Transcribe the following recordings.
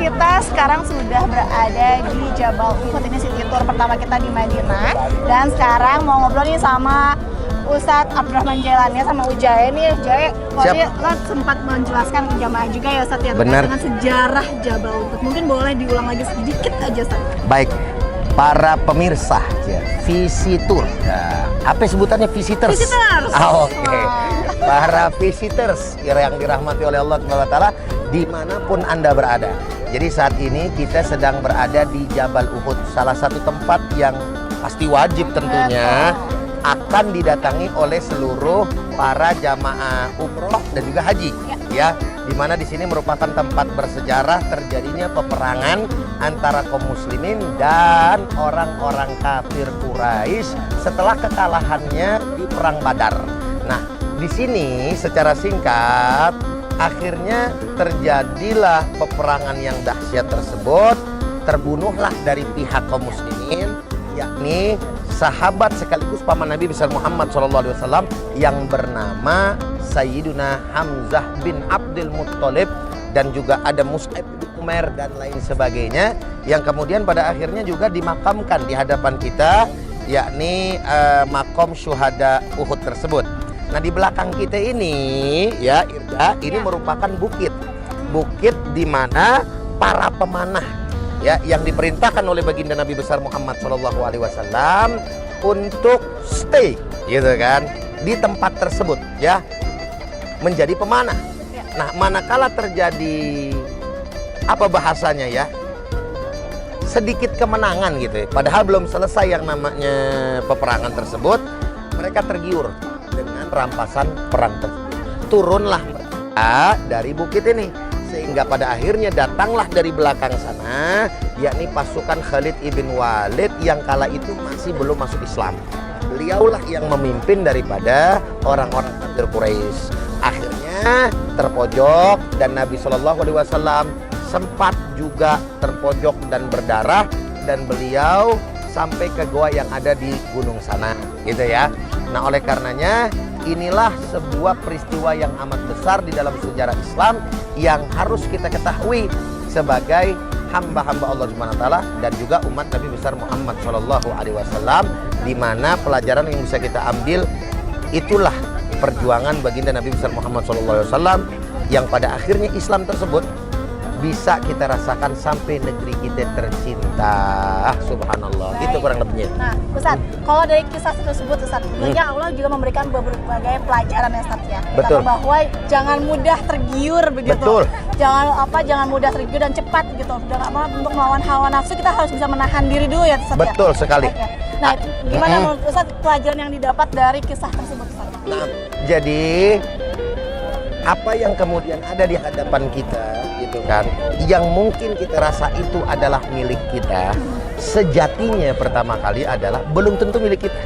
kita sekarang sudah berada di Jabal Uhud. Ini city tour pertama kita di Madinah. Dan sekarang mau ngobrol nih sama Ustadz Abdurrahman Jailani sama Ujaya nih. Ujaya, tadi lo sempat menjelaskan ke jamaah juga ya Ustadz ya, terkait dengan sejarah Jabal Uhud. Mungkin boleh diulang lagi sedikit aja Ustadz. Baik, para pemirsa ya, visitor. Ya, apa sebutannya visitors? Visitors. Oke. Para visitors yang dirahmati oleh Allah Taala dimanapun Anda berada. Jadi saat ini kita sedang berada di Jabal Uhud, salah satu tempat yang pasti wajib tentunya akan didatangi oleh seluruh para jamaah umroh dan juga haji, ya. Dimana di sini merupakan tempat bersejarah terjadinya peperangan antara kaum muslimin dan orang-orang kafir Quraisy setelah kekalahannya di perang Badar. Nah, di sini secara singkat akhirnya terjadilah peperangan yang dahsyat tersebut, terbunuhlah dari pihak kaum muslimin, yakni sahabat sekaligus paman Nabi besar Muhammad SAW yang bernama Sayyiduna Hamzah bin Abdul Muttalib, dan juga ada Mus'ab bin Umair dan lain sebagainya, yang kemudian pada akhirnya juga dimakamkan di hadapan kita, yakni makom syuhada Uhud tersebut. Nah, di belakang kita ini ya Irda, ini merupakan bukit di mana para pemanah ya yang diperintahkan oleh baginda Nabi besar Muhammad SAW untuk stay gitu kan di tempat tersebut ya, menjadi pemanah. Nah, manakala terjadi apa bahasanya ya, sedikit kemenangan gitu ya, padahal belum selesai yang namanya peperangan tersebut, mereka tergiur dengan rampasan perang tersebut. Turunlah mereka dari bukit ini, sehingga pada akhirnya datanglah dari belakang sana, yakni pasukan Khalid ibn Walid yang kala itu masih belum masuk Islam. Beliaulah yang memimpin daripada orang-orang kafir Quraisy. Akhirnya terpojok, dan Nabi SAW sempat juga terpojok dan berdarah, dan beliau sampai ke goa yang ada di gunung sana gitu ya. Nah, oleh karenanya inilah sebuah peristiwa yang amat besar di dalam sejarah Islam yang harus kita ketahui sebagai hamba-hamba Allah Subhanahu wa taala dan juga umat Nabi besar Muhammad SAW, di mana pelajaran yang bisa kita ambil itulah perjuangan baginda Nabi besar Muhammad SAW yang pada akhirnya Islam tersebut bisa kita rasakan sampai negeri kita tercinta. Subhanallah. Baik. Itu kurang lebihnya. Nah, Ustaz, kalau dari kisah tersebut Ustaz, tentunya Allah juga memberikan berbagai pelajaran ya Ustaz ya. Betul. Bahwa jangan mudah tergiur begitu. Betul. Jangan mudah tergiur dan cepat gitu. Jangan untuk melawan hawa nafsu, kita harus bisa menahan diri dulu ya Ustaz. Betul ya? sekali. Okay. Nah, gimana menurut Ustaz pelajaran yang didapat dari kisah tersebut Ustaz? Nah, jadi apa yang kemudian ada di hadapan kita gitu kan, yang mungkin kita rasa itu adalah milik kita, sejatinya pertama kali adalah belum tentu milik kita.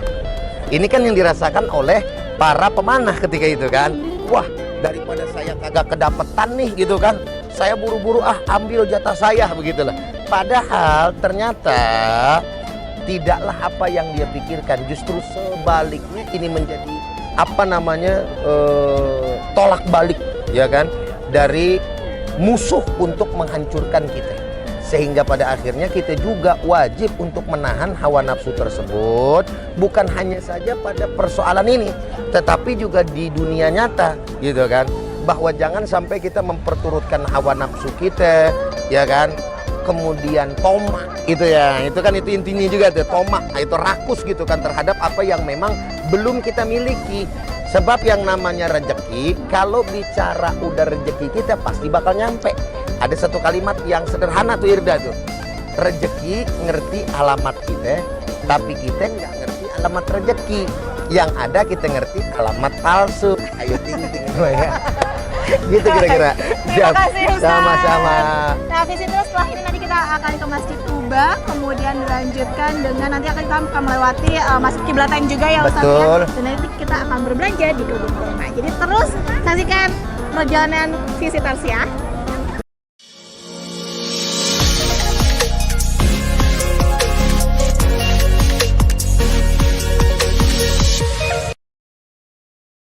Ini kan yang dirasakan oleh para pemanah ketika itu kan. Wah, daripada saya kagak kedapetan nih gitu kan, saya buru-buru ambil jatah saya begitulah. Padahal ternyata tidaklah apa yang dia pikirkan, justru sebaliknya ini menjadi apa namanya tolak balik ya kan dari musuh untuk menghancurkan kita, sehingga pada akhirnya kita juga wajib untuk menahan hawa nafsu tersebut, bukan hanya saja pada persoalan ini tetapi juga di dunia nyata gitu kan, bahwa jangan sampai kita memperturutkan hawa nafsu kita ya kan, kemudian tomak itu ya, itu kan itu intinya juga tuh, tomak itu rakus gitu kan terhadap apa yang memang belum kita miliki. Sebab yang namanya rezeki, kalau bicara udah rezeki kita pasti bakal nyampe. Ada satu kalimat yang sederhana tuh Irda tuh, rezeki ngerti alamat kita, tapi kita nggak ngerti alamat rezeki. Yang ada kita ngerti alamat palsu. Ayo ting-ting ya. Gitu kira-kira. Terima kasih Ustaz. Sama-sama. Nah, visitor setelah ini nanti kita akan ke Masjid Kuba, kemudian dilanjutkan dengan nanti kita akan melewati Masjid Kiblatain juga ya Ustaz. Betul. Dan nanti kita akan berbelanja di Kebun Kurma. Jadi terus saksikan perjalanan visitors ya.